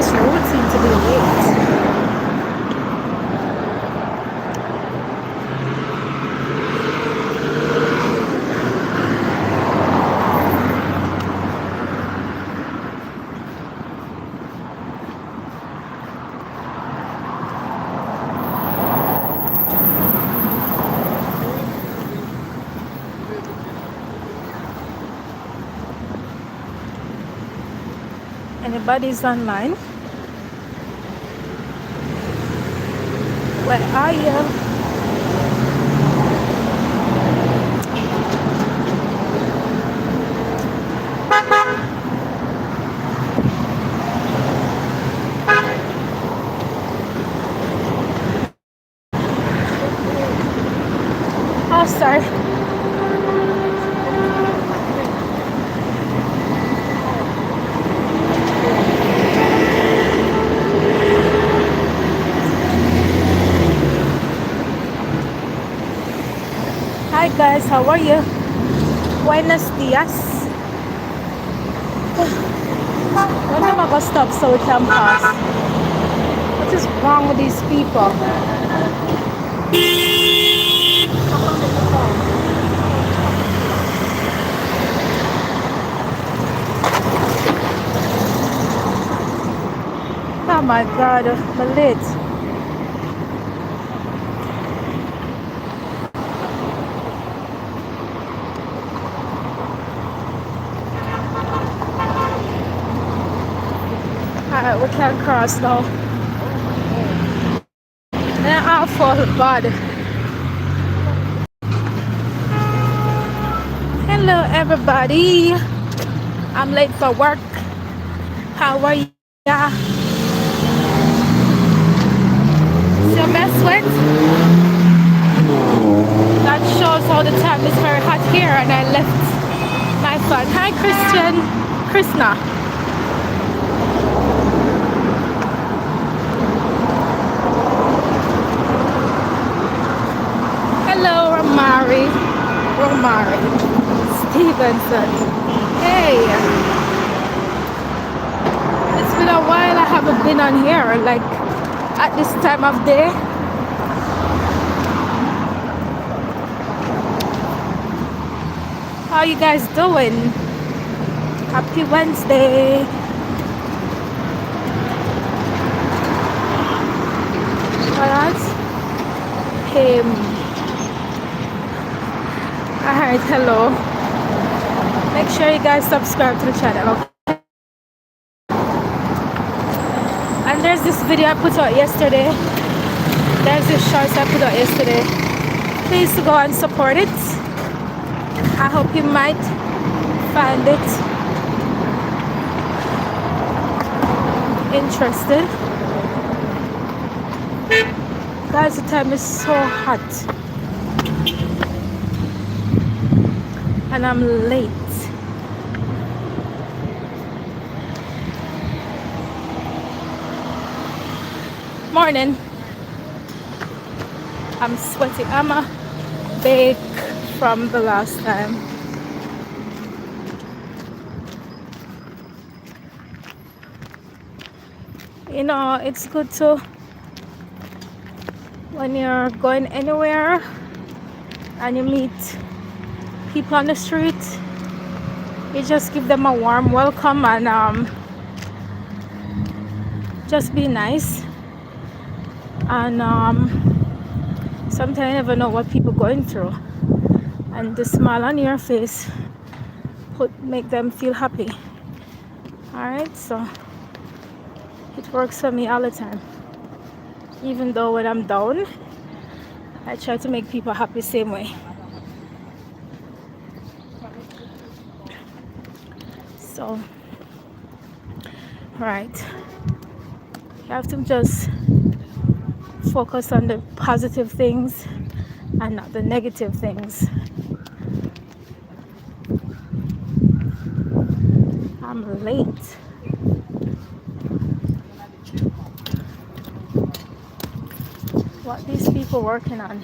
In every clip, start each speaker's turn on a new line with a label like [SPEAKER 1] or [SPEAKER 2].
[SPEAKER 1] this road seems to be late. Anybody's online? Where are you? Oh, sorry. Hi guys, how are you? Buenos dias. When am I gonna stop so we can pass? What is wrong with these people? Oh my god, my lid. Alright, we can cross now. Then I'll fall bad. Hello everybody. I'm late for work. How are ya? Your best sweat? That shows how the time is very hot here and I left my phone. Hi Christian. Krishna. Hello Romari. Stevenson. Hey. It's been a while I haven't been on here, like at this time of day. How you guys doing? Happy Wednesday. What? Him. Alright, hello. Make sure you guys subscribe to the channel, okay? And there's this video I put out yesterday. There's this shorts I put out yesterday. Please go and support it. I hope you might find it interesting. Guys, the time is so hot. And I'm late. Morning. I'm sweaty. I'm a bake from the last time. You know, it's good to, when you're going anywhere and you meet people on the street, you just give them a warm welcome and just be nice. And sometimes you never know what people are going through, and the smile on your face make them feel happy. Alright, so it works for me all the time. Even though when I'm down, I try to make people happy same way. So right, you have to just focus on the positive things and not the negative things. I'm late. What these people working on?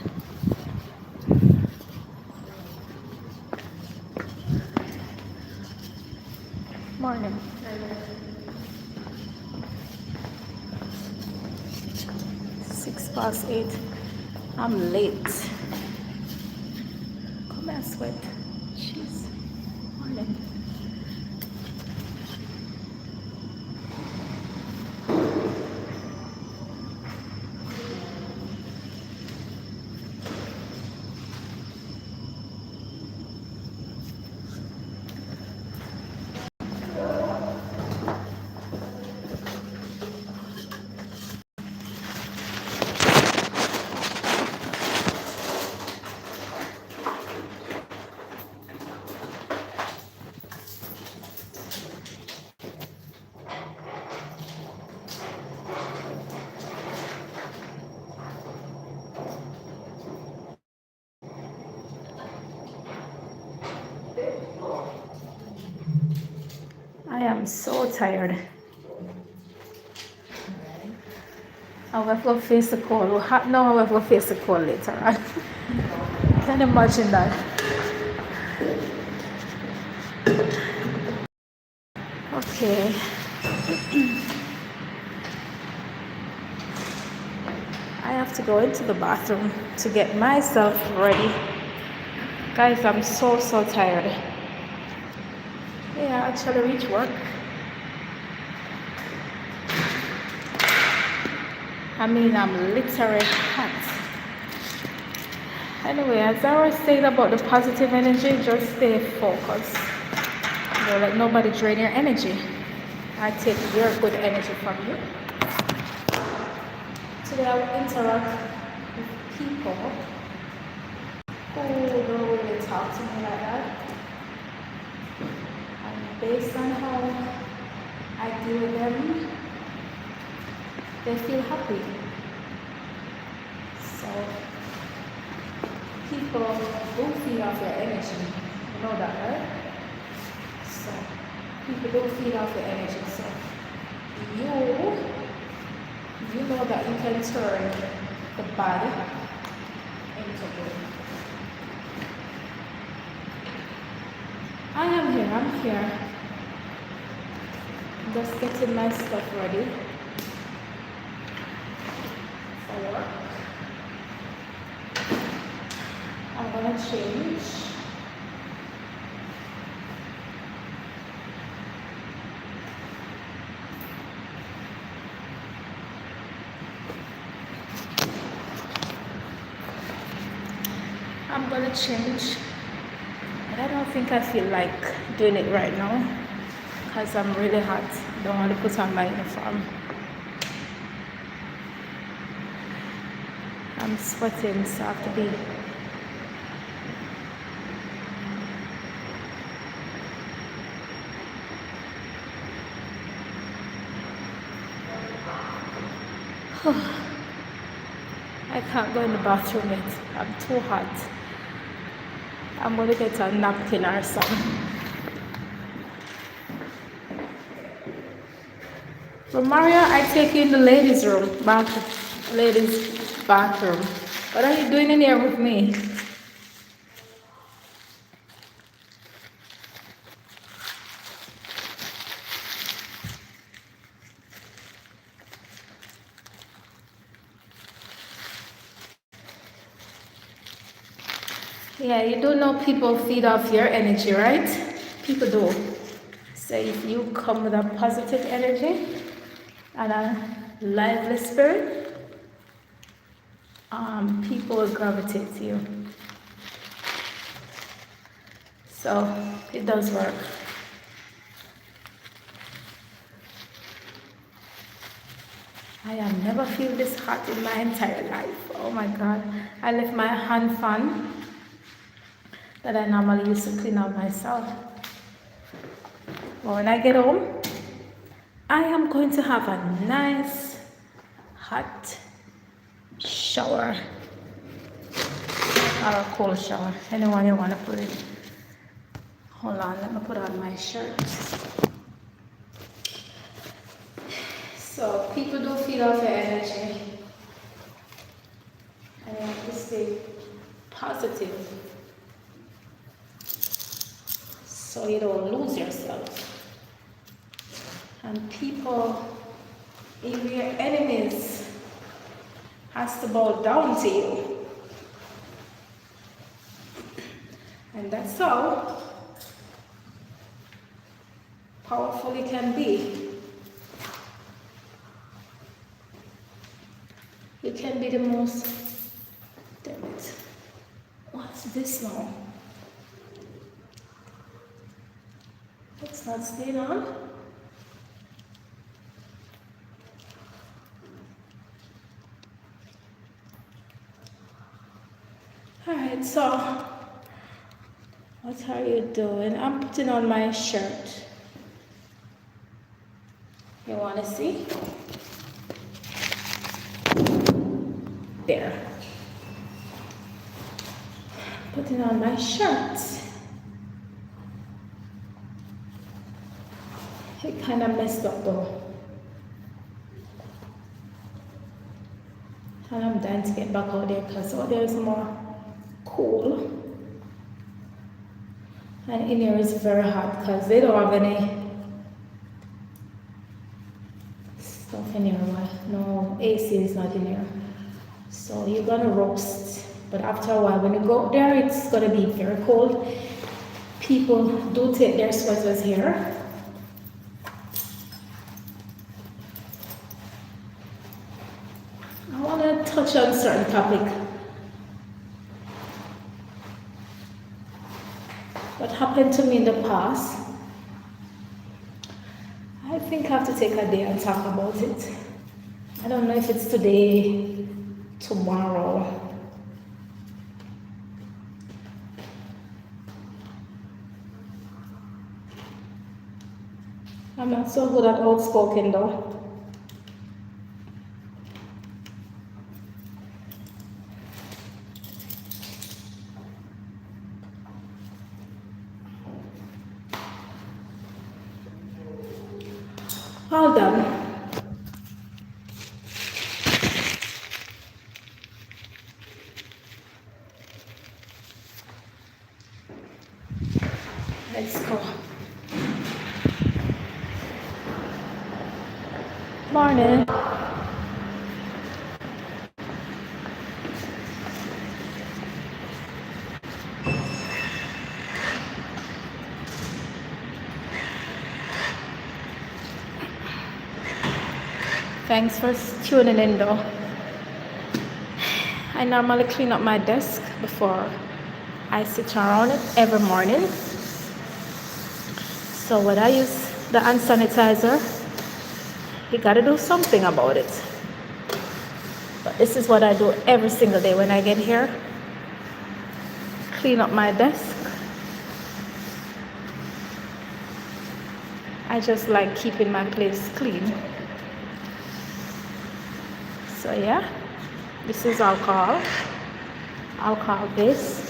[SPEAKER 1] Morning. 6 past 8. I'm late. Come and sweat. Jeez. Morning. I am so tired. I will have to face the cold. No, I will have to face the cold later on. Can you imagine that? Okay. I have to go into the bathroom to get myself ready. Guys, I'm so tired. Yeah, I actually reach work. I mean, I'm literally hot. Anyway, as I was saying about the positive energy, just stay focused. Don't let nobody drain your energy. I take your good energy from you. Today I will interact with people who don't really talk to me like that. And based on how I deal with them, they feel happy. So people do feed off your energy. You know that, right? So people do feed off your energy. So you know that you can turn the body into good. I'm here. Just getting my stuff ready for work. I'm gonna change. But I don't think I feel like doing it right now because I'm really hot. I don't want to put on my uniform. I'm sweating, so I have to be. I can't go in the bathroom yet. I'm too hot. I'm going to get a napkin or something. But Maria, I take you in the ladies' bathroom. What are you doing in here with me? Yeah, you do know people feed off your energy, right? People do. So if you come with a positive energy and a lively spirit, people will gravitate to you. So it does work. I have never feel this hot in my entire life. Oh my God. I left my hand fan that I normally use to clean out myself. But when I get home, I am going to have a nice hot shower or a cold shower. Anyone you want to put it. Hold on, let me put on my shirt. So people do feed off your energy. And you have to stay positive so you don't lose yourself. And people, if your enemies has to bow down to you. And that's how powerful it can be. You can be the most, damn it, what's this now? It's not staying on. Alright, so what are you doing? I'm putting on my shirt. You want to see? There. Putting on my shirt. It kind of messed up though. And I'm dying to get back out there because out there is more cool. And in here is very hot because they don't have any stuff in here. No AC is not in here. So you're gonna roast. But after a while, when you go there, it's gonna be very cold. People do take their sweaters here. I wanna touch on a certain topic. What happened to me in the past? I think I have to take a day and talk about it. I don't know if it's today, tomorrow. I'm not so good at outspoken though. All done. Let's go. Morning. Thanks for tuning in though. I normally clean up my desk before I sit around it every morning. So when I use the hand sanitizer, you gotta do something about it. But this is what I do every single day when I get here. Clean up my desk. I just like keeping my place clean. So yeah, this is alcohol. Alcohol base.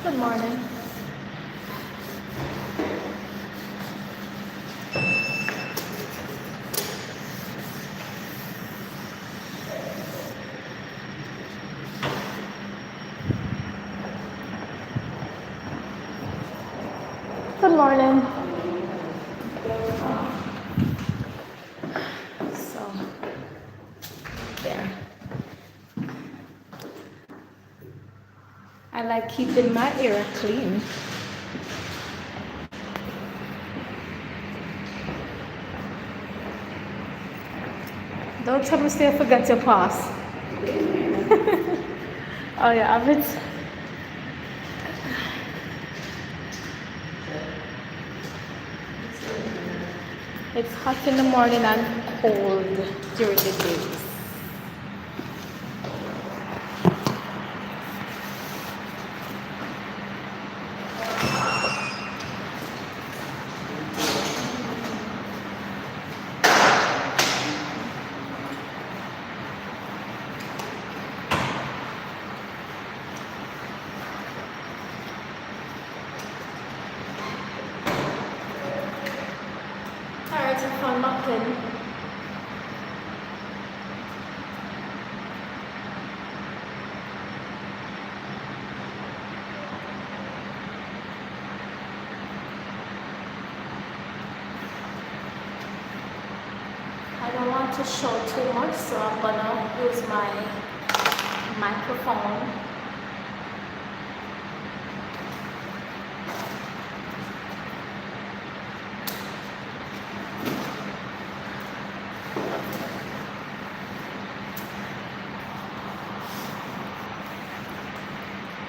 [SPEAKER 1] Good morning. Good morning. So, there. I like keeping my area clean. Don't tell me say forget your pass. Oh yeah, have it. It's hot in the morning and cold during the days. Alright, I found my pen. I don't want want to show too much, so I'm gonna use my microphone.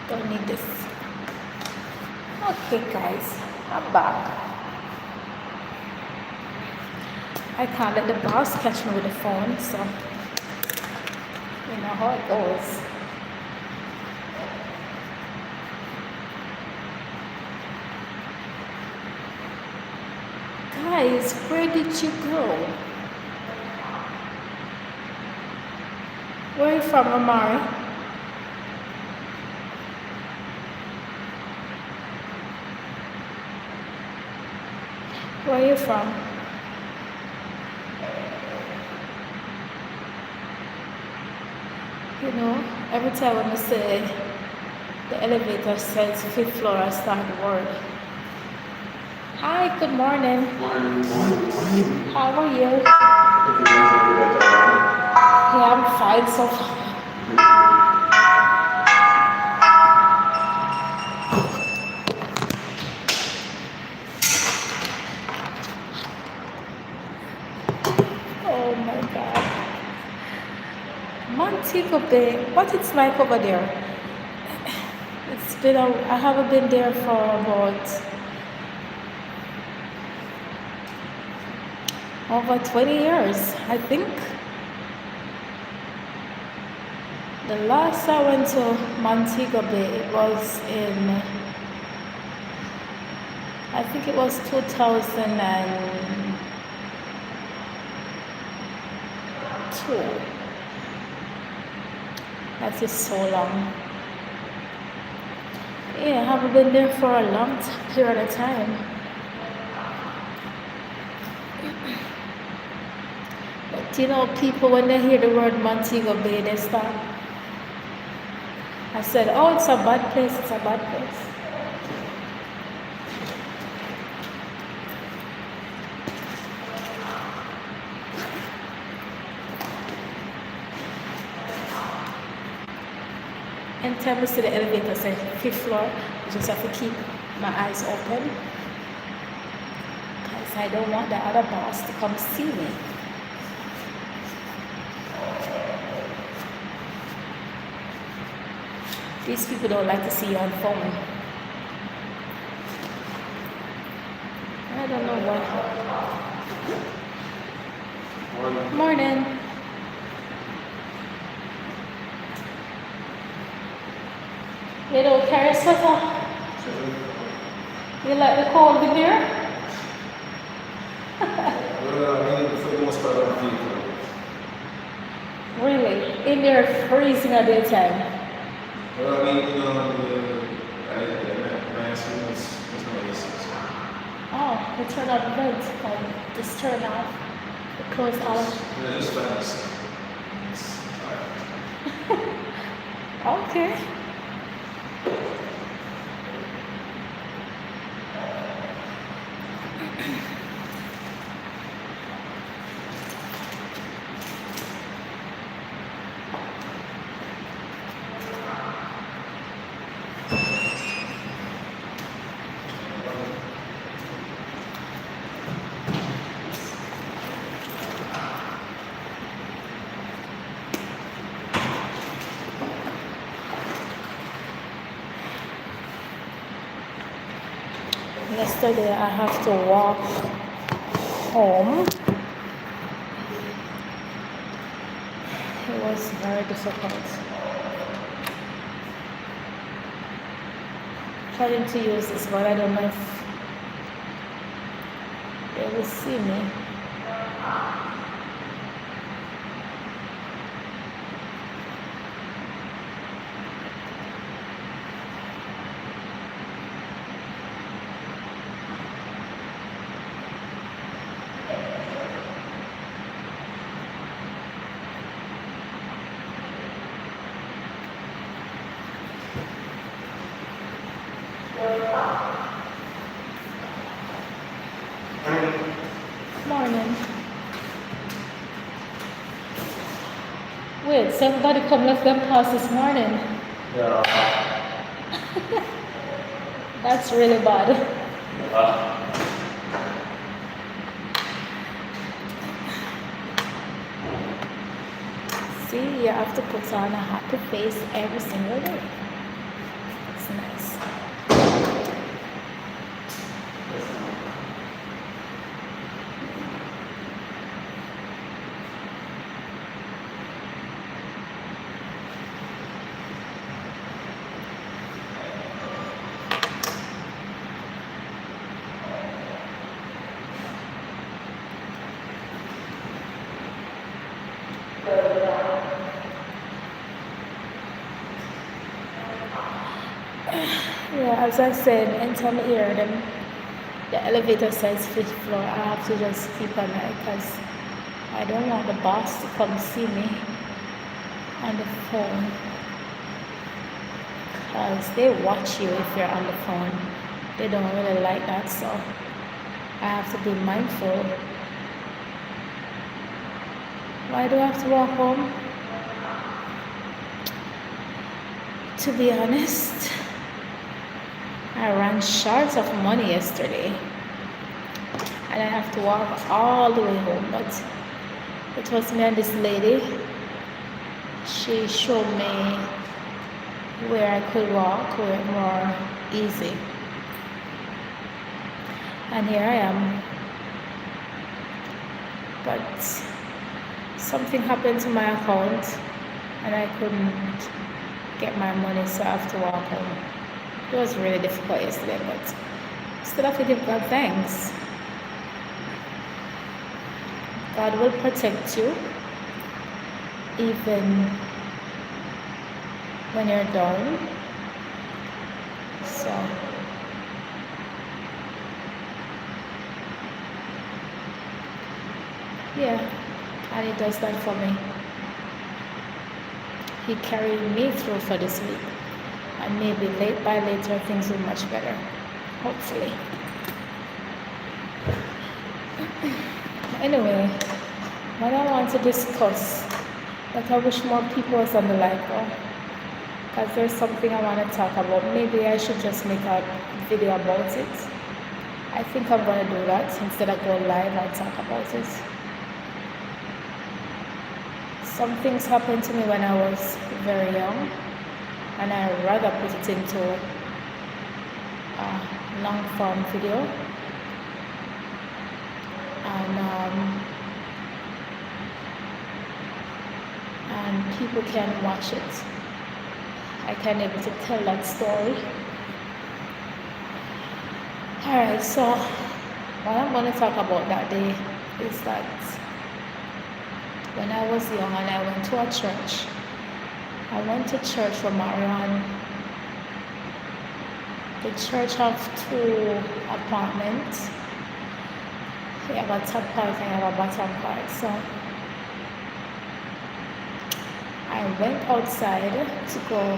[SPEAKER 1] Don't need this. Okay guys, I'm back. I can't let the boss catch me with the phone, so you know how it goes. Guys, where did you go? Where are you from, Amari? Where are you from? You know, every time when I say the elevator says 5th floor, I start the word. Hi, good morning.
[SPEAKER 2] Morning.
[SPEAKER 1] How are you? Yeah, I'm fine so far. Oh my God. Montego Bay, what it's like over there? It's been I haven't been there for about over 20 years, I think. The last I went to Montego Bay, it was in, I think it was 2002. That is so long. Yeah, I haven't been there for a long period of time. But you know, people, when they hear the word Montego Bay, they start. I said, oh, it's a bad place, it's a bad place. And time we see the elevator say 5th floor, I just have to keep my eyes open because I don't want the other boss to come see me. These people don't like to see you on phone. I don't know what. Morning. You don't carry a sweater? You like the cold in here?
[SPEAKER 2] For the most part, I'm feeling.
[SPEAKER 1] Really? In there freezing at the time?
[SPEAKER 2] Well, I mean, you know, my asking was no AC.
[SPEAKER 1] Oh, they turn off the vent. Like, just turn off. Close off.
[SPEAKER 2] Yeah, just fast.
[SPEAKER 1] Okay. Yesterday I have to walk home. It was very difficult. Trying to use this, but I don't know if they will see me. Morning. Somebody come left them house this morning.
[SPEAKER 2] Yeah.
[SPEAKER 1] That's really bad. See, you have to put on a happy face every single day. It's nice. Yeah, as I said, anytime I hear them, the elevator says 5th floor, I have to just keep an eye because I don't want the boss to come see me on the phone because they watch you if you're on the phone. They don't really like that, so I have to be mindful. Why do I have to walk home? To be honest, I ran short of money yesterday and I have to walk all the way home, but it was me and this lady. She showed me where I could walk, where it more easy. And here I am. But something happened to my account and I couldn't get my money, so I have to walk home. It was really difficult yesterday, but still have to give God thanks. God will protect you even when you're down. So yeah, and He does that for me. He carried me through for this week. And maybe later things will be much better. Hopefully. Anyway, what I want to discuss, that I wish more people was on the live now, because there's something I want to talk about. Maybe I should just make a video about it. I think I'm going to do that instead of going live and talk about it. Some things happened to me when I was very young, and I'd rather put it into a long form video, and people can watch it. I can able to tell that story. Alright, so what I'm going to talk about that day is that when I was young and I went to a church, I went to church for Marion. The church have 2 apartments. They have a top part and they have a bottom part. So I went outside to go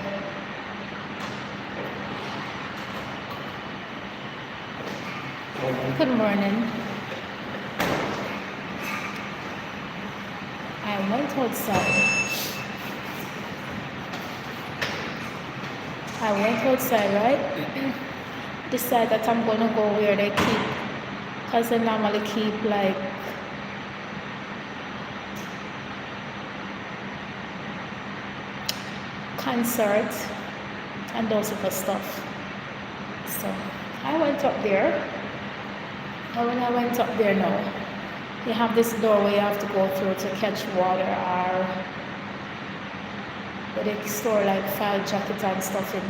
[SPEAKER 1] good morning. I went outside, right? Decide that I'm gonna go where they keep, because they normally keep like concerts and those type of stuff. So I went up there, and when I went up there now, you have this doorway you have to go through to catch water, or where they store like file jacket and stuff in.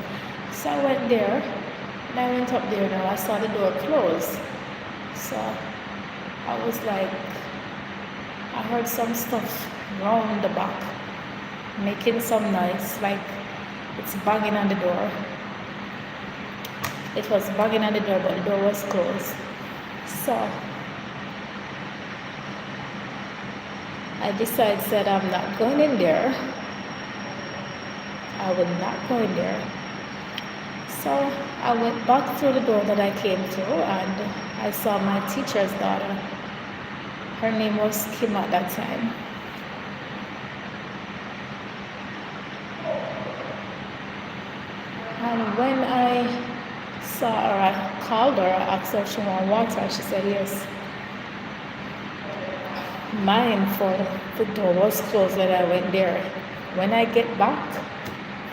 [SPEAKER 1] So I went there, and I went up there now, I saw the door closed. So I was like, I heard some stuff round the back, making some noise, like it's banging on the door. It was banging on the door, but the door was closed. So I said I'm not going in there. I will not go in there. So I went back through the door that I came through, and I saw my teacher's daughter. Her name was Kim at that time. when I saw her, I called her, I asked her if she want water. She said yes. Mindful, the door was closed when I went there. When I get back,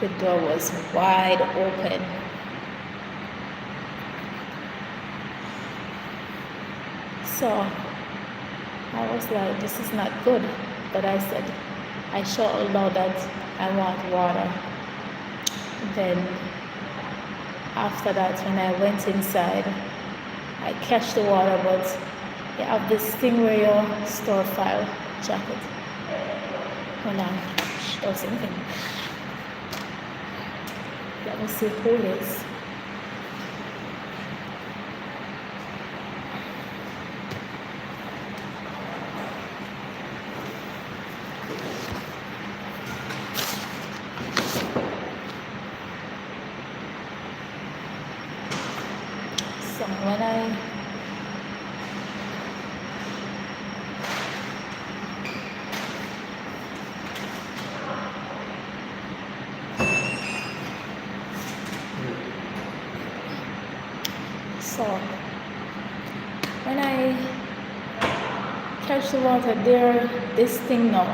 [SPEAKER 1] the door was wide open. So I was like, this is not good. But I said, I shouted loud that I want water. Then after that, when I went inside, I catch the water, but you have this thing where you store file jacket. Hold on, show something. Let me see who it is. So when I catch the water there, this thing now,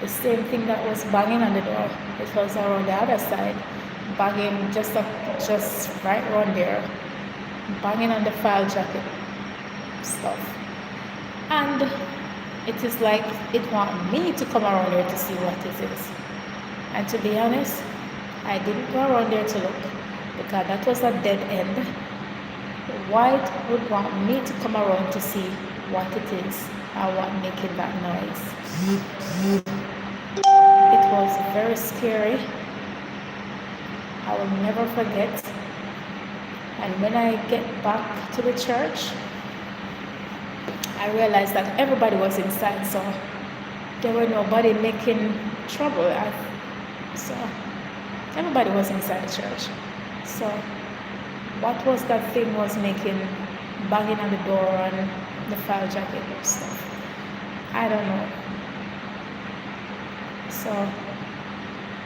[SPEAKER 1] the same thing that was banging on the door, it was around the other side, banging just right around there, banging on the file jacket stuff. And it is like it want me to come around there to see what it is. And to be honest, I didn't go around there to look because that was a dead end. Why it would want me to come around to see what it is and what making that noise. It was very scary. I will never forget. And when I get back to the church, I realized that everybody was inside, so there were nobody making trouble. So everybody was inside the church. So what was that thing was making, banging on the door and the file jacket and stuff? I don't know. So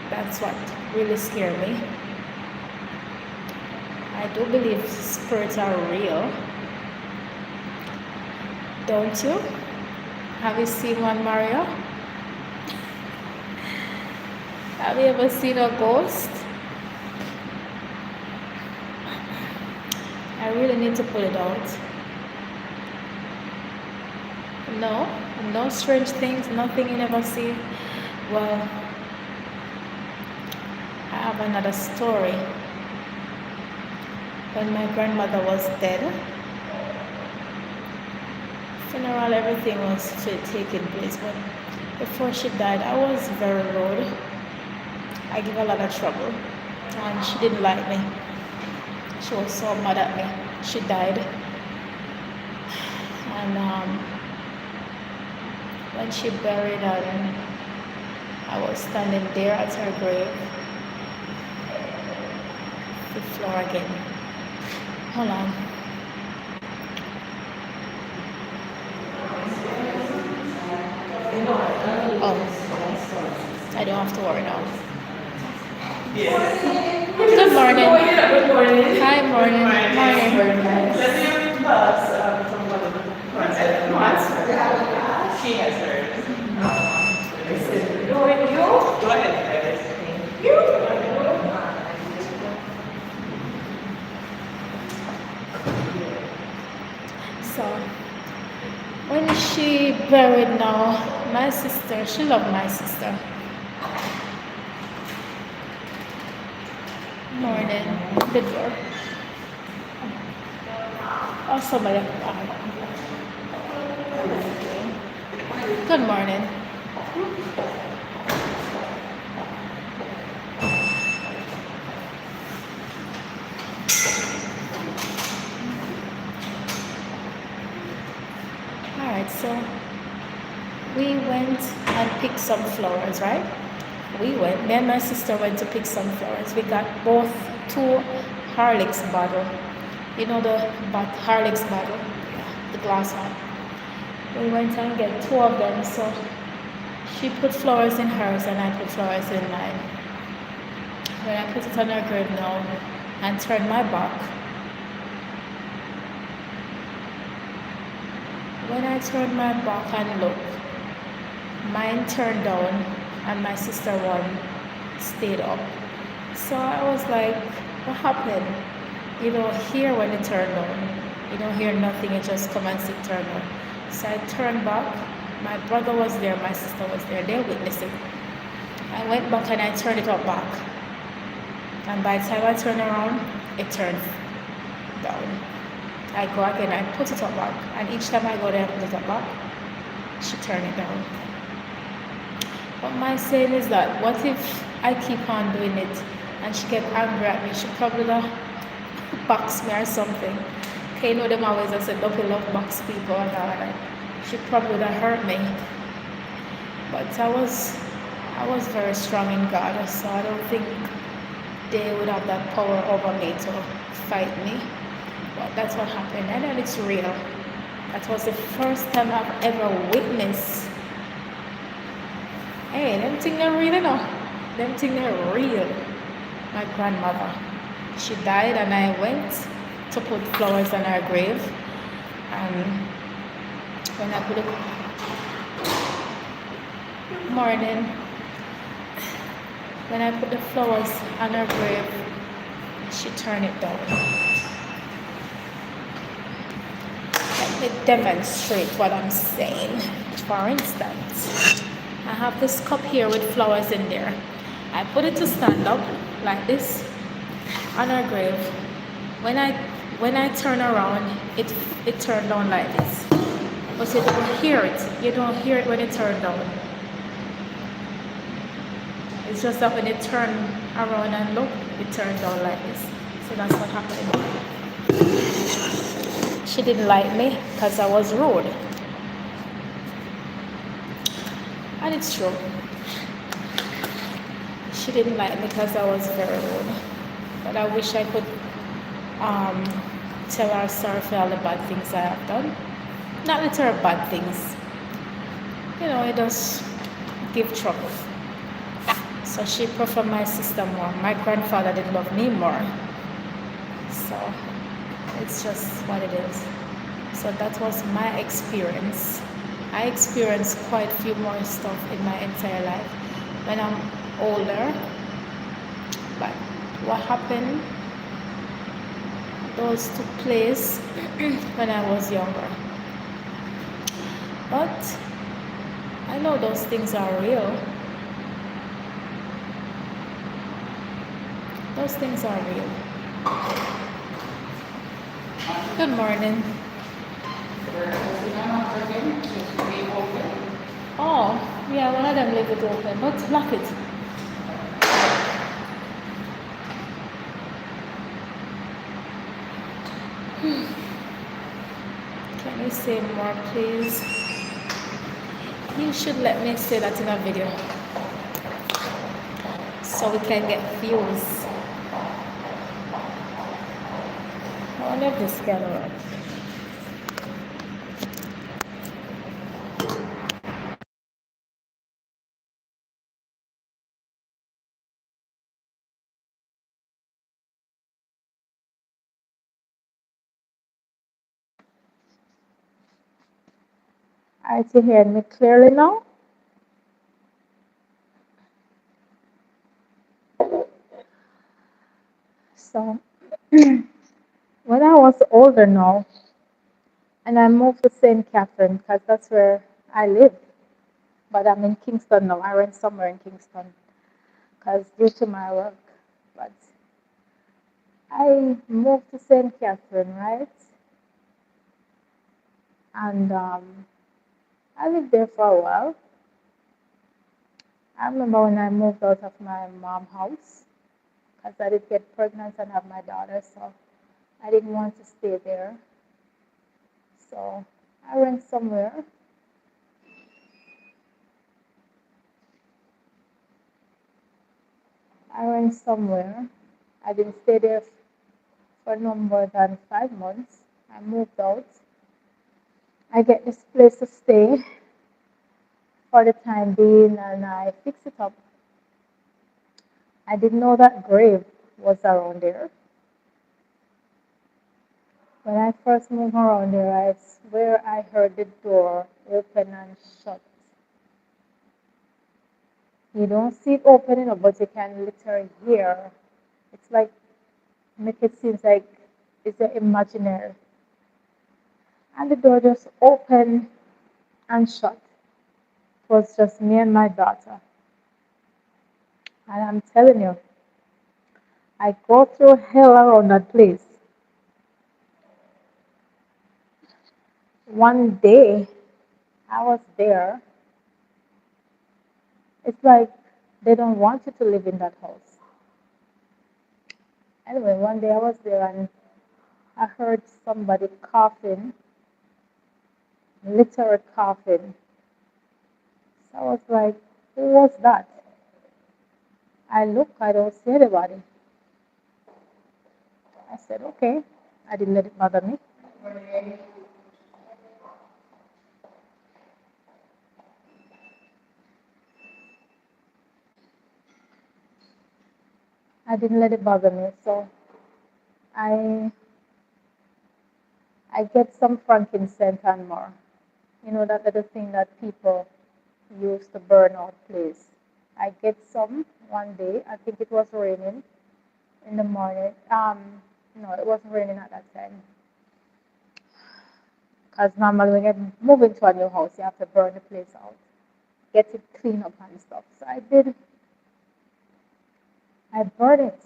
[SPEAKER 1] that's what really scared me. I do believe spirits are real. Don't you? Have you seen one, Mario? Have you ever seen a ghost? I really need to pull it out. No strange things, nothing you never see. Well, I have another story. When my grandmother was dead, funeral, everything was taking place, but before she died, I was very rude. I gave a lot of trouble, and she didn't like me. She was so mad at me. She died, and when she buried her, I was standing there at her grave. The floor again. Hold on. Oh, I don't have to worry now. Good morning.
[SPEAKER 3] Good morning.
[SPEAKER 1] Hi, morning. Morning.
[SPEAKER 3] Let me read She has hers. Go ahead.
[SPEAKER 1] So, when she buried now, my sister, she loved my sister. Morning. The door. Oh, somebody. Good morning. Alright, so we went and picked some flowers, right? Me and my sister went to pick some flowers. We got both 2 Horlicks bottle. You know the Horlicks bottle? Yeah, the glass one. We went and get 2 of them, so she put flowers in hers and I put flowers in mine. When I put it on her grave now and turn my back, when I turned my back and looked, mine turned down and my sister one stayed up. So I was like, what happened? You don't hear when it turned on. You don't hear nothing, it just come and sit turn on. So I turned back. My brother was there, my sister was there, they witnessed it. I went back and I turned it up back. And by the time I turned around, it turned down. I go again, I put it up back. And each time I go there, I put it up back, she turned it down. But my saying is that, what if I keep on doing it and she get angry at me? She probably box me or something. Okay, you know them always I said, don't you love box people and all that. She probably would have hurt me. But I was very strong in God, so I don't think they would have that power over me to fight me. But that's what happened, and then it's real. That was the first time I've ever witnessed. Hey, them things are real, you know. Them things are real. My grandmother, she died, and I went to put flowers on her grave. And when I put it morning, when I put the flowers on her grave, she turned it down. Let me demonstrate what I'm saying. For instance, I have this cup here with flowers in there. I put it to stand up like this on her grave. When I turn around, it turned down like this. But you don't hear it. You don't hear it when it turned down. It's just that when you turn around and look, it turned down like this. So that's what happened. She didn't like me because I was rude. And it's true. She didn't like me because I was very rude. But I wish I could tell her sorry for all the bad things I have done. Not literal bad things. You know, it does give trouble. So she preferred my sister more. My grandfather did love me more. So it's just what it is. So that was my experience. I experienced quite a few more stuff in my entire life when I'm older. But what happened, those took place when I was younger. But I know those things are real. Those things are real. Good morning. Oh, yeah, one of them leave it open, but lock it. Can you say more, please? You should let me say that in a video so we can get views. I wonder if this can work. Are you hearing me clearly now? So, when I was older now, and I moved to St. Catherine because that's where I live, but I'm in Kingston now. I rent somewhere in Kingston because due to my work. But I moved to St. Catherine, right? And I lived there for a while. I remember when I moved out of my mom's house because I did get pregnant and have my daughter, so I didn't want to stay there. So I went somewhere. I didn't stay there for no more than 5 months. I moved out. I get this place to stay for the time being and I fix it up.
[SPEAKER 4] I didn't know that grave was around there. When I first moved around there, I swear I heard the door open and shut. You don't see it opening up, but you can literally hear. It's like, make it seems like it's imaginary. And the door just opened and shut. It was just me and my daughter. And I'm telling you, I go through hell around that place. One day, I was there. It's like they don't want you to live in that house. Anyway, one day I was there and I heard somebody coughing, literally coughing. So I was like, who was that? I look, I don't see anybody. I said, okay. I didn't let it bother me. I didn't let it bother me. So I I get some frankincense and more. You know that little thing that people use to burn out place. I get some one day. I think it was raining in the morning. No, it wasn't raining at that time. Because normally when you move into a new house, you have to burn the place out, get it clean up and stuff. So I did. I burned it.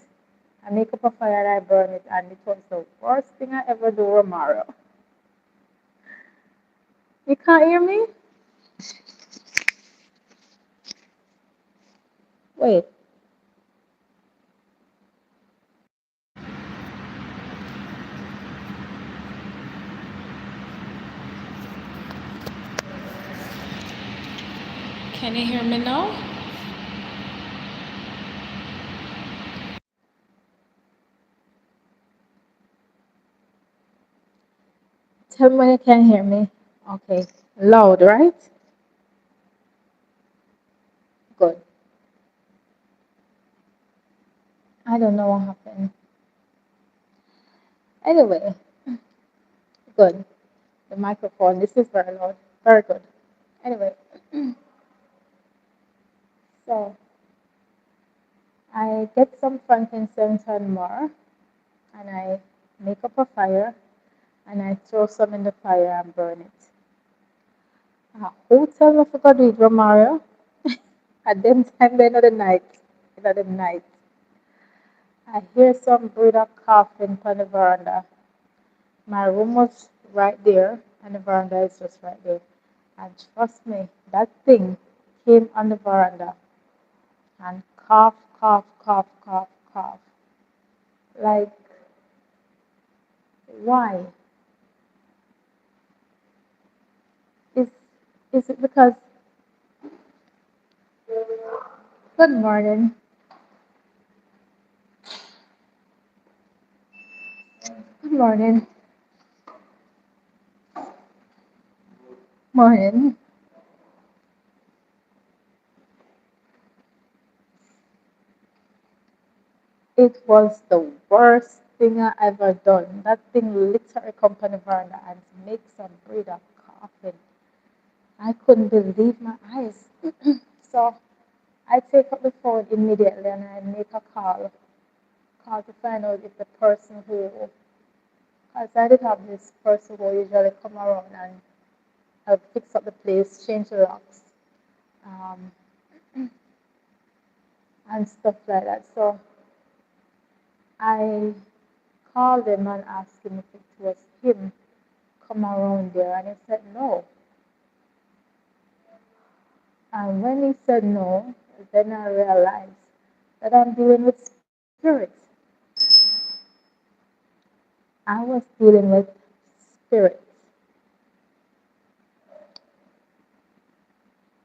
[SPEAKER 4] I make up a fire and I burn it, and it was the worst thing I ever do, Romaro. You can't hear me? Wait.
[SPEAKER 1] Can you hear me now?
[SPEAKER 4] Tell me when you can hear me. Okay. Loud, right? Good. I don't know what happened. Anyway, good. The microphone, this is very loud. Very good. Anyway, so I get some frankincense and myrrh, and I make up a fire, and I throw some in the fire and burn it. Who tell me to go do it, Romario? At them time, the other night, the other night, I hear some brother coughing on the veranda. My room was right there, and the veranda is just right there. And trust me, that thing came on the veranda and cough, cough, cough, cough, cough. Like, why? Is is it because good morning, good morning, morning? It was the worst thing I ever done. That thing literally come on the veranda and make some breather coughing. I couldn't believe my eyes. So I take up the phone immediately and I make a call to find out if the person who, because I did have this person who usually come around and help fix up the place, change the locks, um, and stuff like that. So I called him and asked him if it was him come around there, and he said no. And when he said no, then I realized that I'm dealing with spirits. I was dealing with spirits.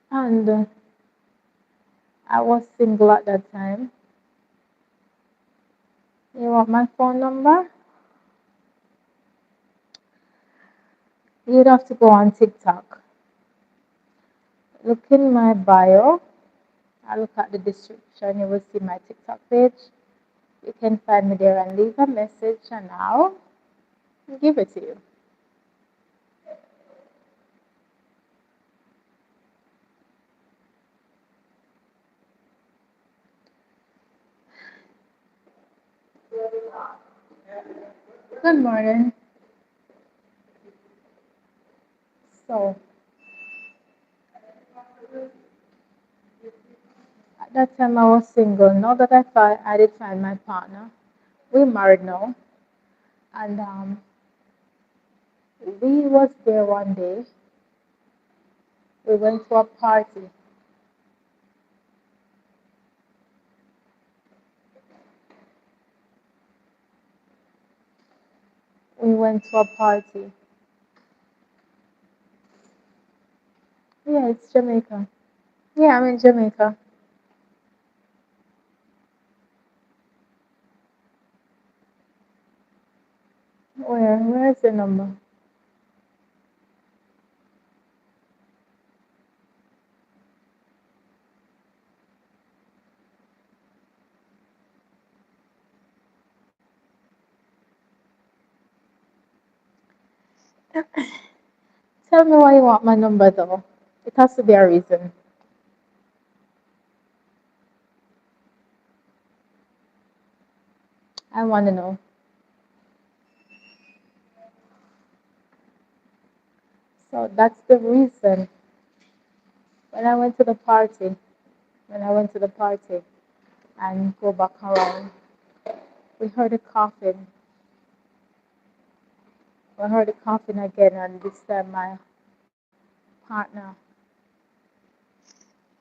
[SPEAKER 4] And I was single at that time. You want my phone number? You'd have to go on TikTok. Look in my bio. look at the description, you will see my TikTok page. You can find me there and leave a message, and I'll give it to you. Good morning. So, at that time I was single. Now that I did find my partner, we're married now, and we was there one day. We went to a party. We went to a party. Yeah, it's Jamaica. Yeah, I'm in Jamaica. Where? Where's the number? Tell me why you want my number though. It has to be a reason. I want to know. So that's the reason. When I went to the party, when I went to the party and go back around, we heard a coughing. We heard a coughing again, and this time my partner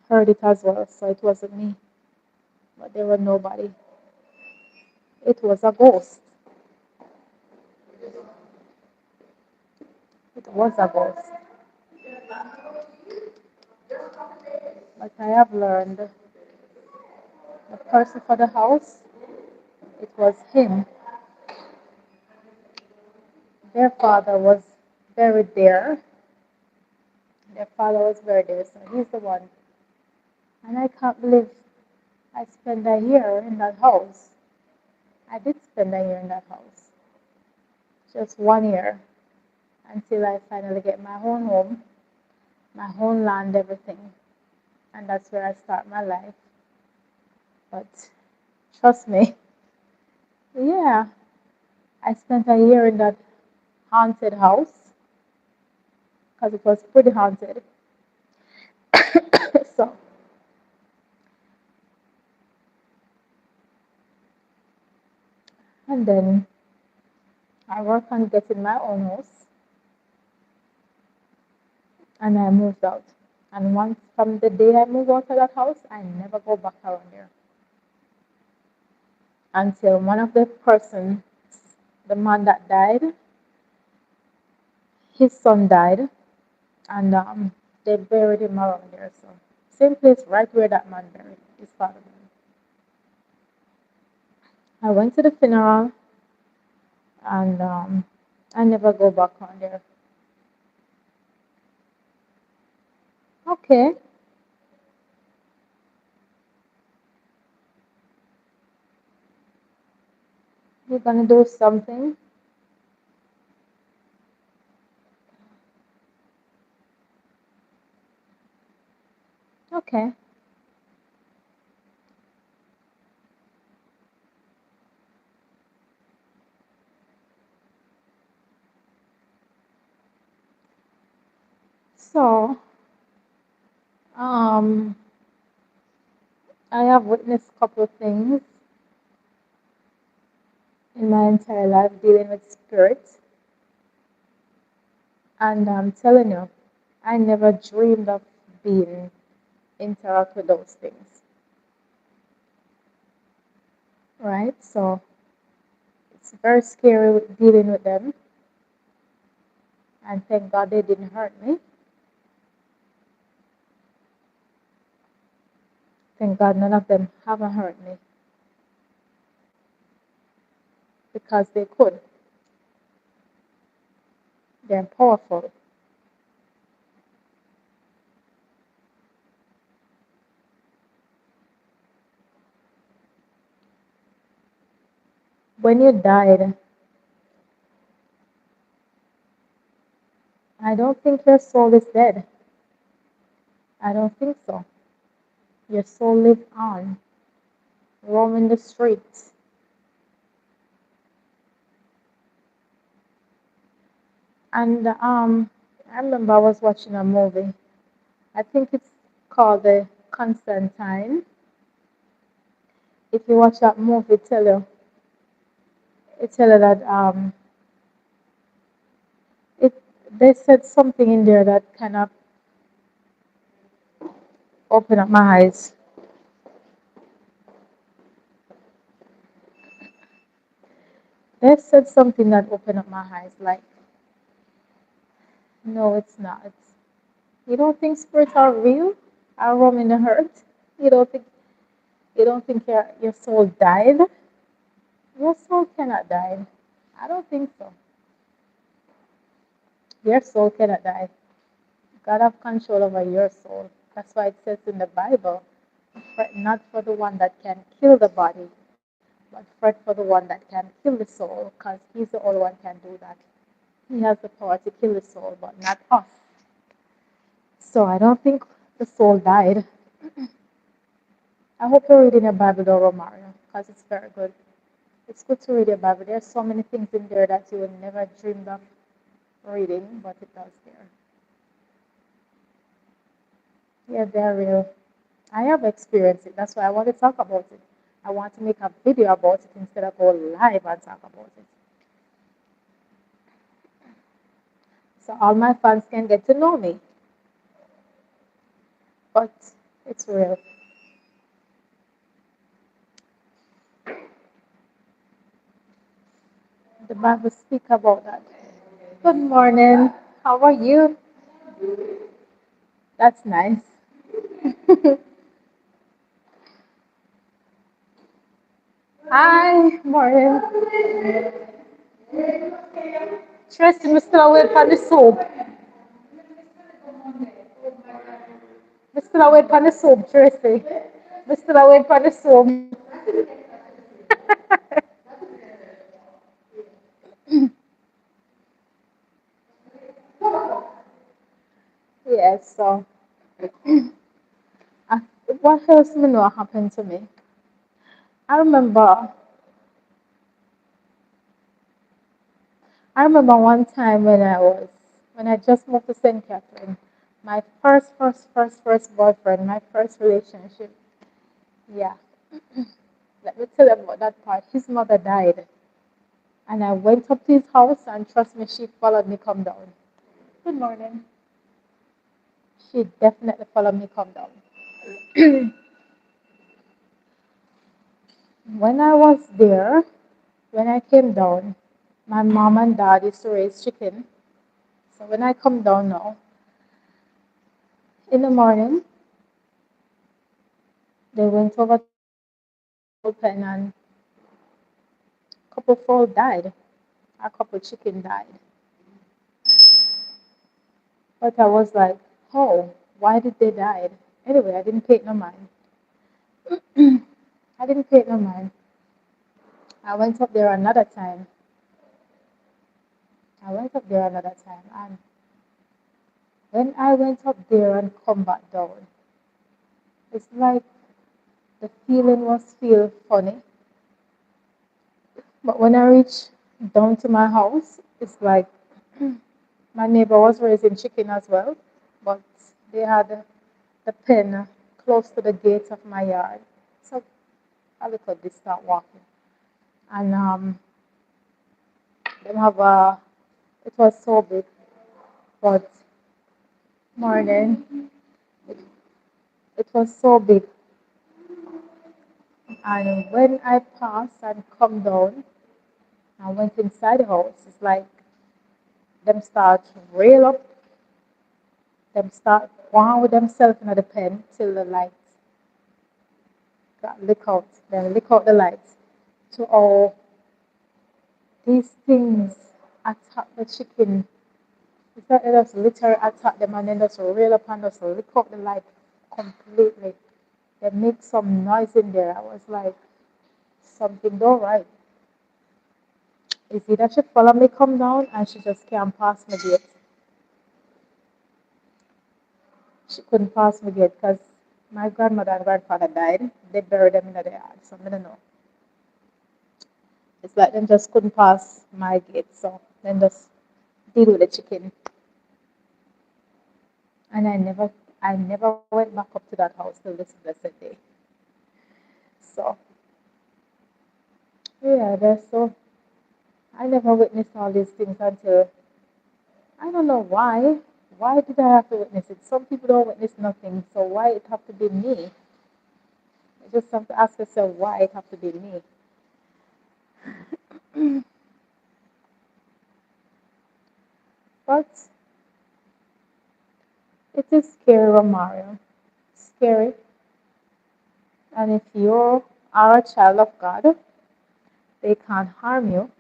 [SPEAKER 4] heard it as well. So it wasn't me, but there was nobody. It was a ghost. It was a ghost. But I have learned the person for the house, it was him. Their father was buried there. Their father was buried there, so he's the one. And I can't believe I spent a year in that house. I did spend a year in that house. Just 1 year until I finally get my own home, my own land, everything. And that's where I start my life. But trust me, yeah, I spent a year in that haunted house because it was pretty haunted. So, and then I worked on getting my own house and I moved out. And once from the day I moved out of that house, I never go back around there until one of the persons, the man that died, his son died, and they buried him around there. So same place right where that man buried his father. I went to the funeral, and I never go back on there. Okay, we're gonna do something. Okay. So, um, I have witnessed a couple of things in my entire life dealing with spirits, and I'm telling you, I never dreamed of being interact with those things, right? So it's very scary dealing with them, and thank God they didn't hurt me. Thank God none of them haven't hurt me because they could. They're powerful. when you died, I don't think your soul is dead. I don't think so. Your soul lives on, roaming the streets. And I remember I was watching a movie. I think it's called The Constantine. If you watch that movie, it tell you that it they said something in there that kind of opened up my eyes. They said something that opened up my eyes. Like, no, it's not. You don't think spirits are real? Are roaming the earth? You don't think your soul died? Your soul cannot die. I don't think so. Your soul cannot die. God have control over your soul. That's why it says in the Bible, fret not for the one that can kill the body, but fret for the one that can kill the soul, because he's the only one can do that. He has the power to kill the soul, but not us. So I don't think the soul died. I hope you're reading your Bible though, Romario, because it's very good. It's good to read your Bible. There's so many things in there that you would never dreamed of reading, but it does there. Yeah, they're real. I have experienced it. That's why I want to talk about it. I want to make a video about it instead of go live and talk about it. So all my fans can get to know me. But it's real. The Bible speak about that. Good morning. How are you? That's nice. Hi, morning. Tracy, we still away for the soup. We still away for the soup, Tracy. We still away for the soup. Yes, so uh, what else me know happened to me? I remember I remember one time when I just moved to St. Catherine, my first boyfriend, my first relationship. Yeah, let me tell you about that part. His mother died, and I went up to his house, and trust me, she followed me come down. Good morning. She definitely followed me come down. When I was there, when I came down, my mom and dad used to raise chicken. So when I come down now, in the morning, they went over to the pen and a couple fowl died. A couple chicken died. But I was like, oh, why did they die? Anyway, I didn't pay it no mind. I didn't pay it no mind. I went up there another time. And when I went up there and come back down, it's like the feeling was feel funny. But when I reached down to my house, it's like my neighbor was raising chicken as well, but they had the pen close to the gate of my yard. So I look at this, start walking. And them have it was so big, but morning, it, it was so big. And when I passed and come down, I went inside the house. It's like them start rail up, them start going with themselves in the pen till the lights got lick out, then lick out the lights. To all these things attack the chicken. It's like they just literally attack them and then just rail up and just lick out the light completely. They make some noise in there. I was like, something don't right. Is either she follow me come down and she just can't pass me gate. She couldn't pass me gate because my grandmother and grandfather died. They buried them in the yard, so I don't know. It's like them just couldn't pass my gate, so then just deal with the chicken. And I never went back up to that house till this blessed day. So yeah, that's so I never witnessed all these things until I don't know why. Why did I have to witness it? Some people don't witness nothing, so why it have to be me? You just have to ask yourself why it have to be me. But it is scary, Romario. Scary. And if you are a child of God, they can't harm you.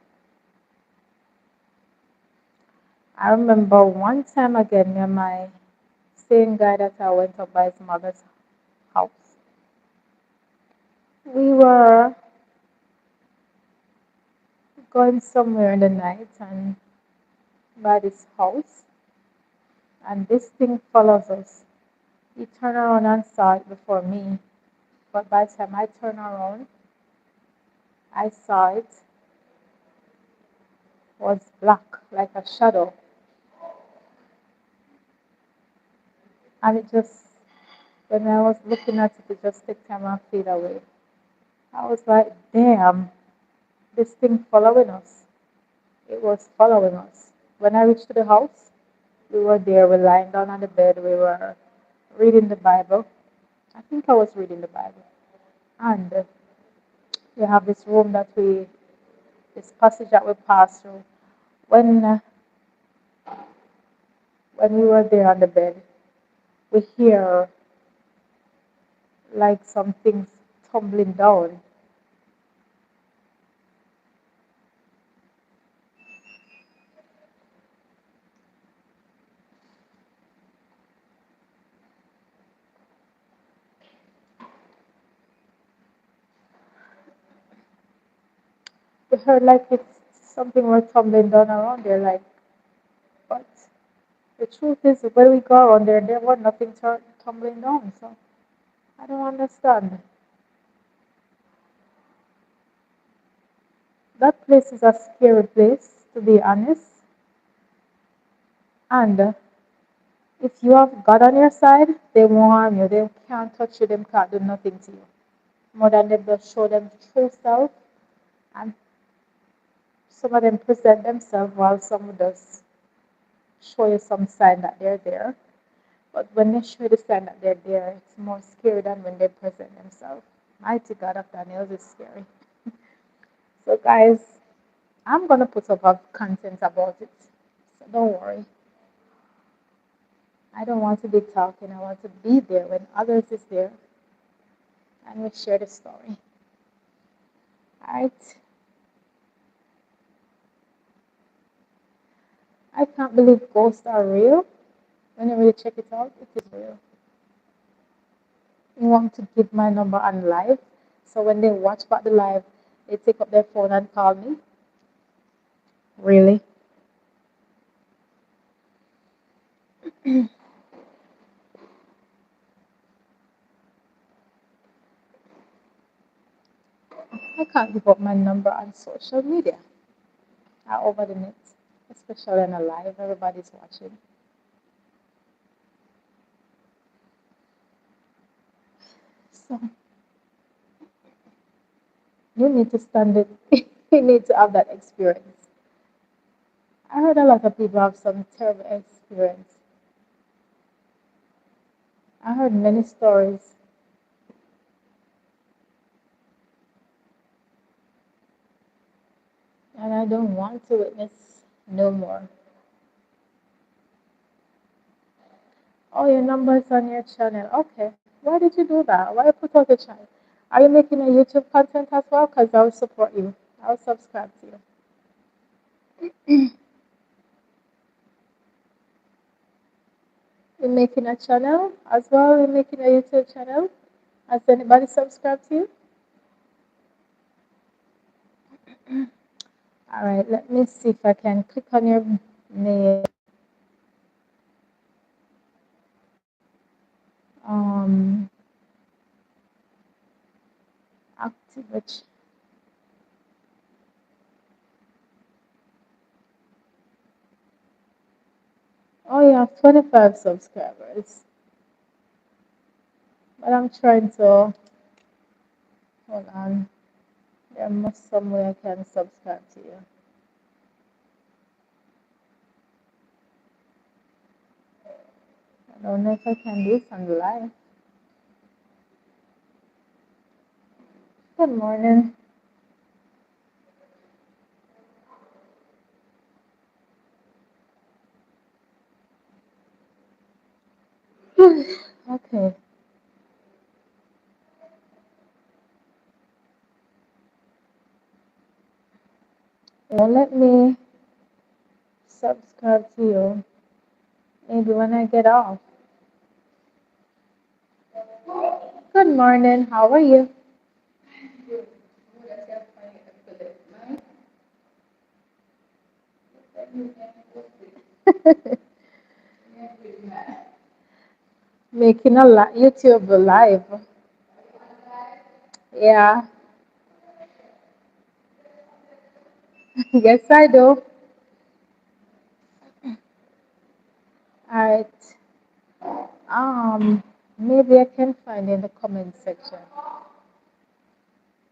[SPEAKER 4] I remember one time again, near my same guy that I went up by his mother's house. We were going somewhere in the night and by this house, and this thing follows us. He turned around and saw it before me, but by the time I turned around, I saw it was black, like a shadow, and it just, when I was looking at it, it just took time and fade away. I was like, damn, this thing following us. It was following us. When I reached the house, we were there, we were lying down on the bed, we were reading the Bible. I think I was reading the Bible. And we have this room this passage that we passed through. When, uh, when we were there on the bed, we hear like some things tumbling down. We heard like it's something was tumbling down around there, like, but the truth is, when we go around there, there was nothing tumbling down. So I don't understand. That place is a scary place, to be honest. And if you have God on your side, they won't harm you. They can't touch you. They can't do nothing to you. More than they just show them true self, and some of them present themselves while some just show you some sign that they're there. But when they show you the sign that they're there, it's more scary than when they present themselves. Mighty God of Daniels is scary. So guys, I'm gonna put up a content about it. So don't worry. I don't want to be talking. I want to be there when others is there and we share the story. Alright. I can't believe ghosts are real. When you really check it out, it is real. You want to give my number on live. So when they watch back the live, they take up their phone and call me. Really? I can't give up my number on social media or over the net, especially on a live. Everybody's watching. So you need to stand it. You need to have that experience. I heard a lot of people have some terrible experience. I heard many stories. And I don't want to witness no more. Oh, your number is on your channel. Okay. Why did you do that? Why put out the channel? Are you making a YouTube content as well? Because I will support you. I'll subscribe to you. You're making a channel as well? You're making a YouTube channel? Has anybody subscribed to you? All right, let me see if I can click on your name. Um, activate. Oh, you have 25 subscribers. But I'm trying to, hold on. There must some way I can subscribe to you. I don't know if I can do this on the live. Good morning. Okay. Well, let me subscribe to you. Maybe when I get off. Good morning. How are you? Making a YouTube live. Yeah. Yes, I do. All right. Maybe I can find in the comment section.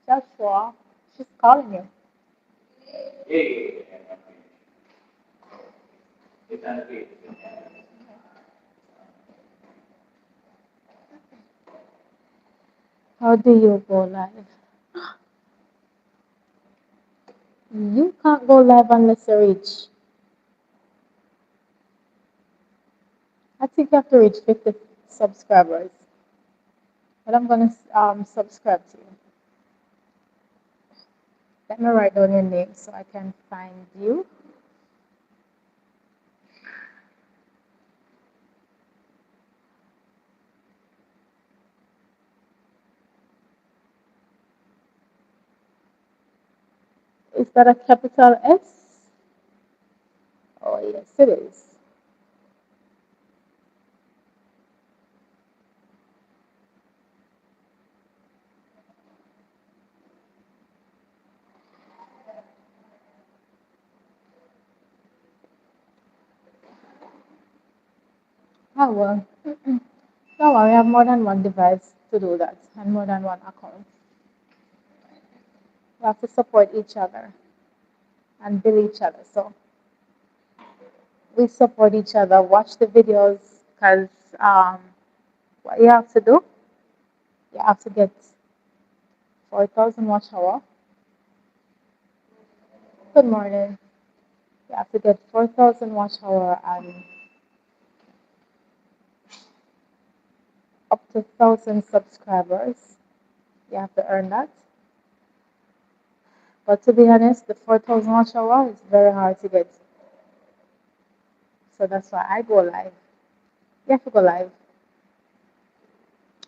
[SPEAKER 4] Joshua, she's calling you. How do you go live? You can't go live unless you reach. I think you have to reach 50 subscribers. But I'm gonna subscribe to you. Let me write down your name so I can find you. Is that a capital S? Oh yes, it is. Oh well. Don't worry, I have more than one device to do that and more than one account. We have to support each other and build each other. So we support each other, watch the videos, because what you have to do, you have to get 4,000 watch hour. Good morning. You have to get 4,000 watch hour and up to 1,000 subscribers. You have to earn that. But to be honest, the 4,000 watch hour is very hard to get. So that's why I go live. You have to go live.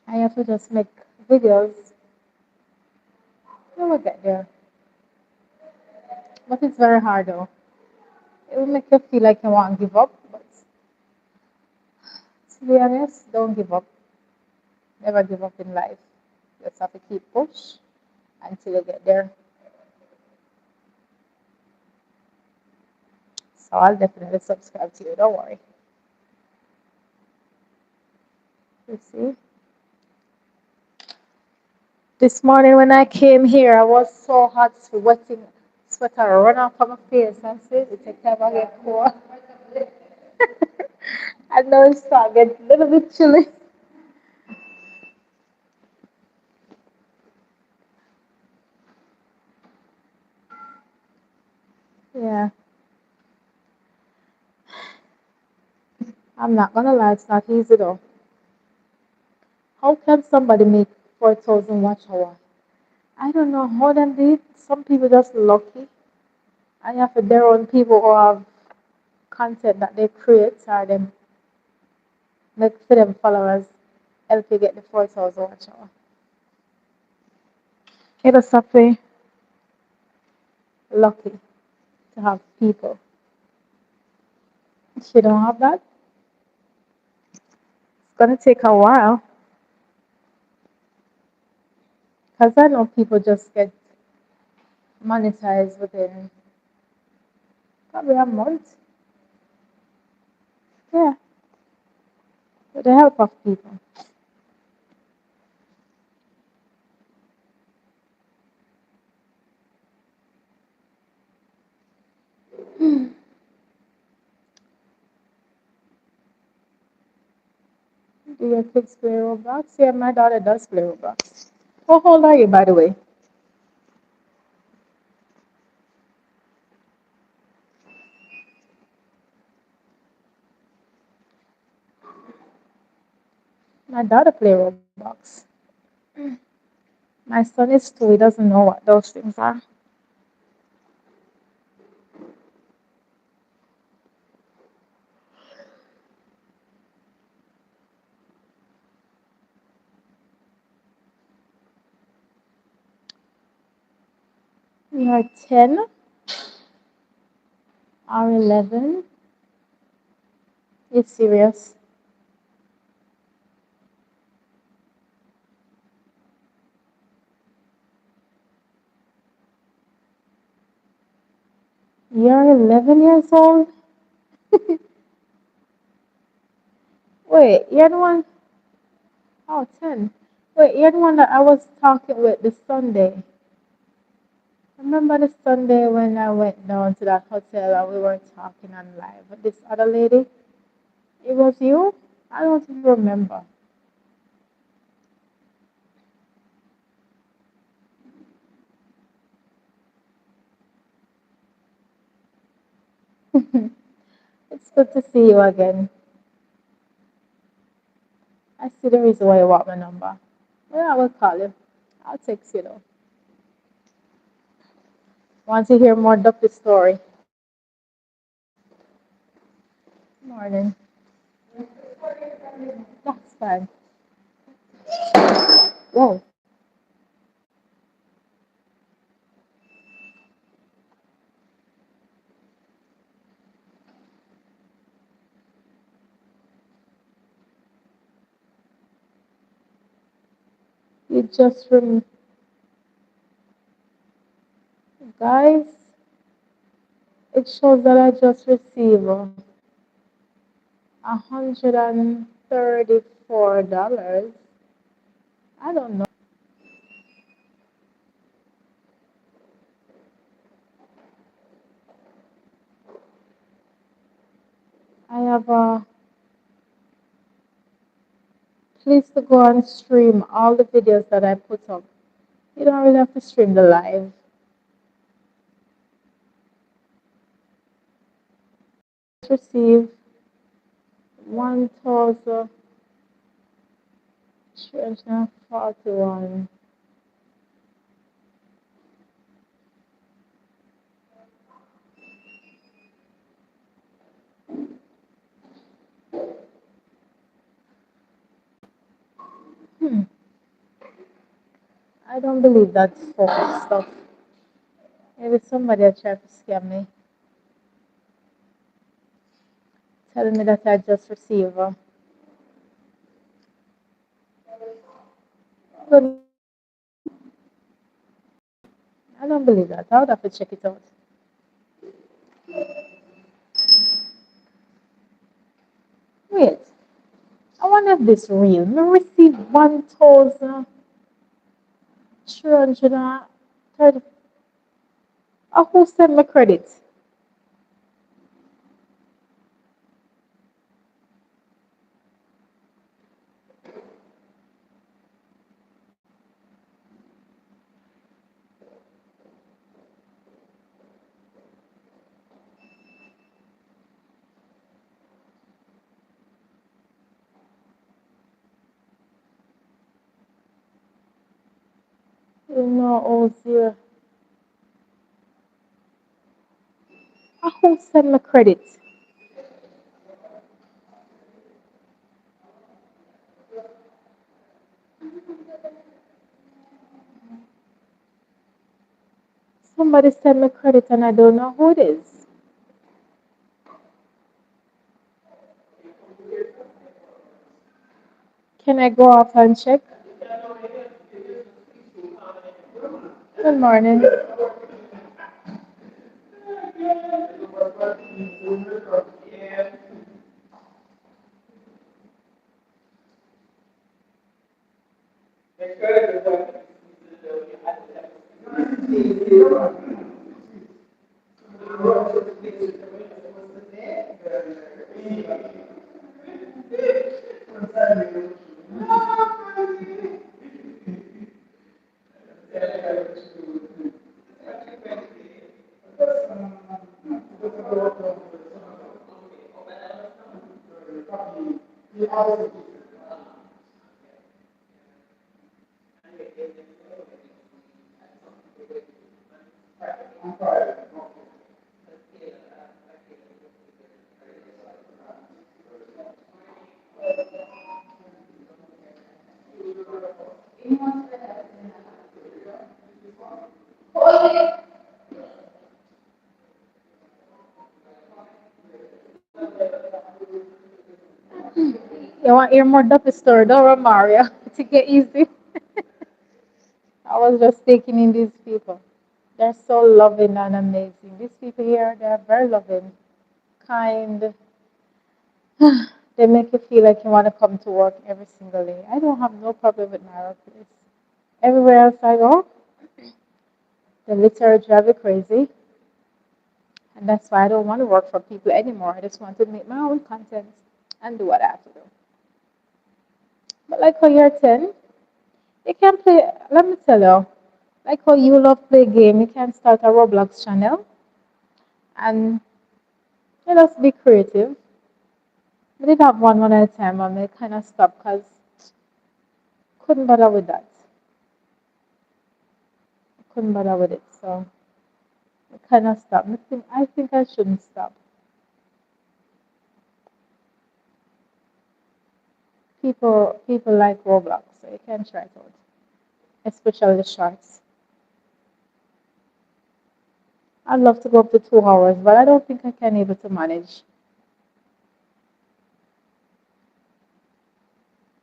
[SPEAKER 4] I have to just make videos. You will get there. But it's very hard though. It will make you feel like you want to give up. But to be honest, don't give up. Never give up in life. You just have to keep push until you get there. So I'll definitely subscribe to you. Don't worry. You see? This morning when I came here, I was so hot, sweating, sweater run off from my face. I said, it's a time I get cold. I know it's starting to get a little bit chilly. Yeah, I'm not gonna lie, it's not easy though. How can somebody make 4,000 watch hour? I don't know how them do it. Some people just lucky. I have their own people who have content that they create or them make for them followers help you get the 4,000 watch hour. It is something lucky. to have people. If you don't have that, it's gonna take a while. Because I know people just get monetized within probably a month. Yeah, with the help of people. Do your kids play Roblox? Yeah, my daughter does play Roblox. How old are you, by the way? My daughter play Roblox. My son is 2. He doesn't know what those things are. You're 10 or 11. It's serious. You're 11 years old? Wait, you're the one? Oh, 10. Wait, you're the one that I was talking with this Sunday. Remember the Sunday when I went down to that hotel and we were talking on live with this other lady? It was you? I don't even remember. It's good to see you again. I see the reason why you want my number. Yeah, I will call you. I'll text you though. Want to hear more Duffy story? Morning. That's fine. Whoa. You just guys, it shows that I just received $134. I don't know. I have please to go and stream all the videos that I put up. You don't really have to stream the live. Receive 1,341. Hmm. I don't believe that's false stuff. Maybe somebody will try to scam me, telling me that I just received. But I don't believe that. I would have to check it out. Wait, I wonder if this real. Me receive 1,330. Oh, who sent me credit? No, oh, zero. Oh, who sent me credit? somebody send me credit and I don't know who it is. Can I go off and check? Good morning. You want to hear more Duffy story, don't worry, Mario. Take it easy. I was just taking in these people. They're so loving and amazing. These people here, they're very loving, kind. They make you feel like you want to come to work every single day. I don't have no problem with my workplace. Everywhere else I go, the litter drive me crazy. And that's why I don't want to work for people anymore. I just want to make my own content and do what I have to do. But like how you're 10, you can play, let me tell you, like how you love play game, you can start a Roblox channel and just be creative. We did have one at a time and I kind of stopped because couldn't bother with that. Couldn't bother with it. So I kind of stopped. I think I shouldn't stop. People like Roblox, so you can try it out, especially the shorts. I'd love to go up to 2 hours, but I don't think I can able to manage.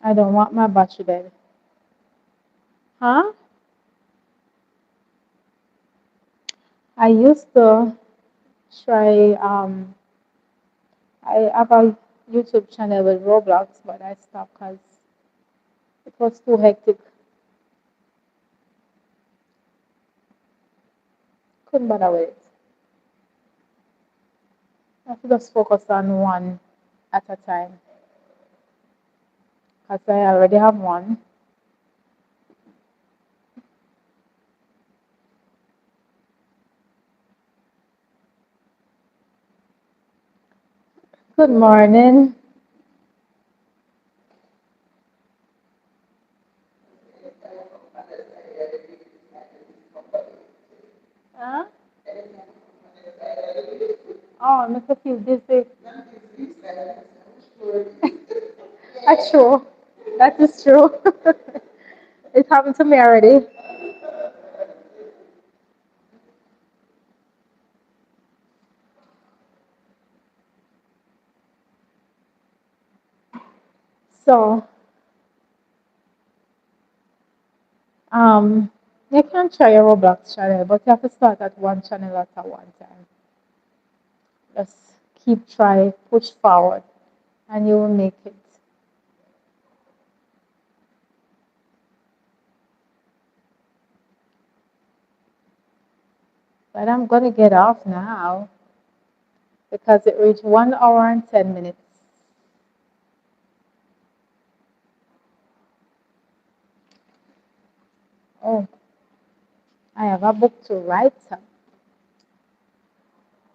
[SPEAKER 4] I don't want my battery dead. Huh? I used to try I have a YouTube channel with Roblox, but I stopped because it was too hectic. Couldn't bother with it. I have to just focus on one at a time because I already have one. Good morning. Huh? Oh, I make me feel dizzy. That's true. That is true. It happened to me already. So, um, you can try a Roblox channel, but you have to start at one channel at a one time. Just keep trying, push forward, and you will make it. But I'm gonna get off now because it reached 1 hour and 10 minutes. Oh, I have a book to write.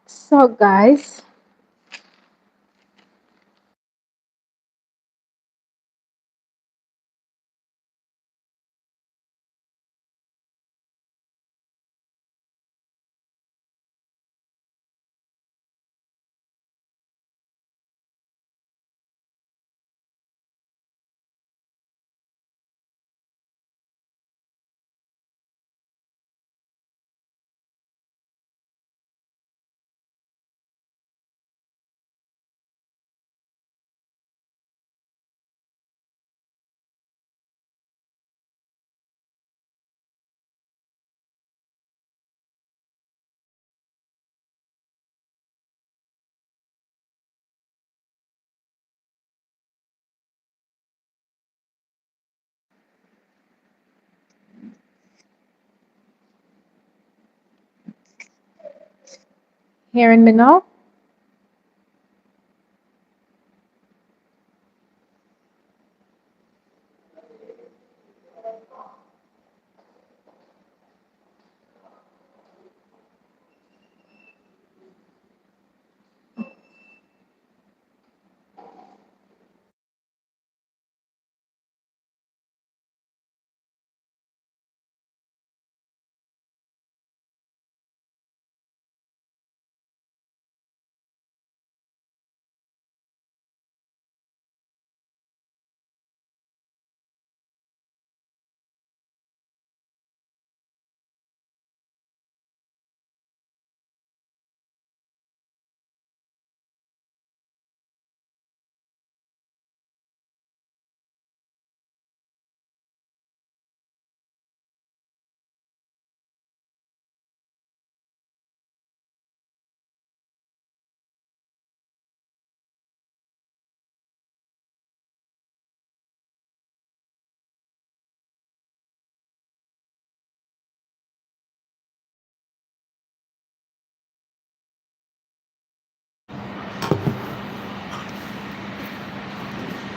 [SPEAKER 4] So, guys, Hearing me now?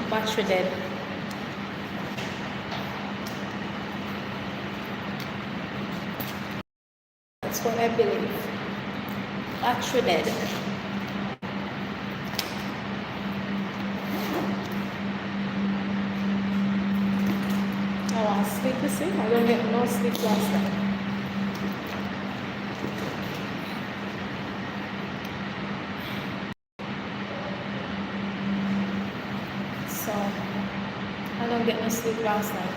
[SPEAKER 1] Battery dead. That's what I believe. Battery dead. I want to sleep, you see? I don't get no sleep last night. So, I don't get no sleep last night.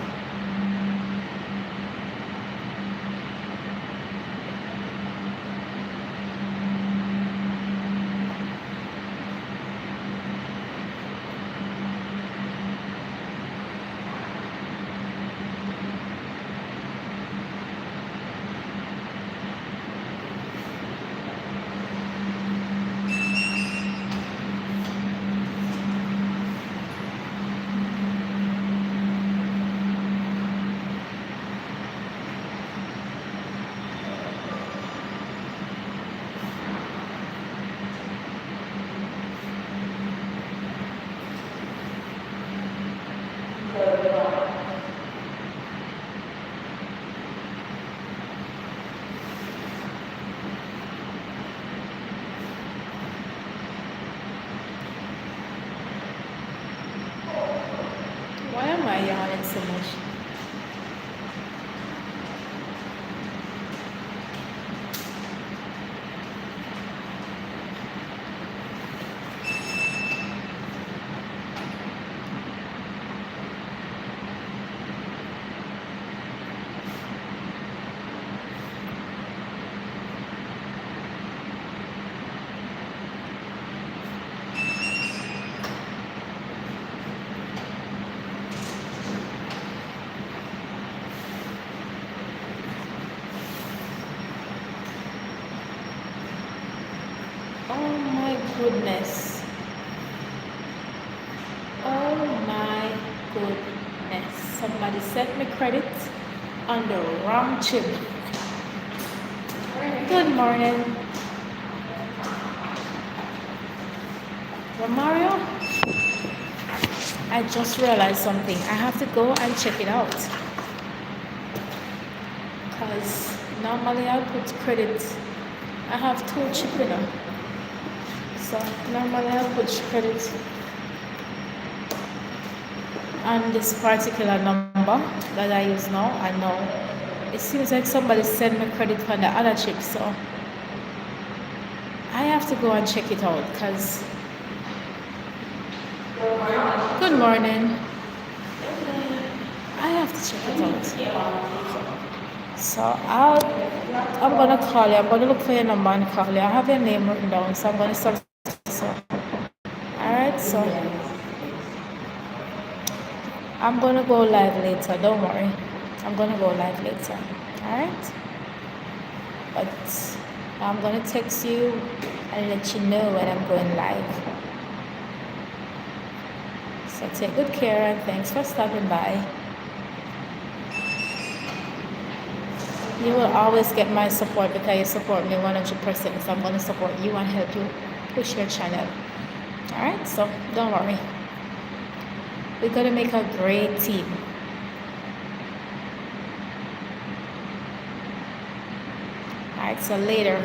[SPEAKER 1] Why am I yawning so much? Oh my goodness. Oh my goodness. Somebody sent me credit on the wrong chip. Good morning. Romario, I just realized something. I have to go and check it out. Because normally I put credit. I have 2 chip in them. So normally I put credit on this particular number that I use now. I know it seems like somebody sent me credit on the other chip, so I have to go and check it out because good morning. I have to check it out. So I'm gonna call you. I'm gonna look for your number and call you. I have your name written down, so I'm gonna start. So alright, so I'm gonna go live later, don't worry. I'm gonna go live later. Alright? But I'm gonna text you and let you know when I'm going live. So take good care and thanks for stopping by. You will always get my support because you support me 100%. So I'm going to support you and help you push your channel. Alright, so don't worry. We're going to make a great team. Alright, so later.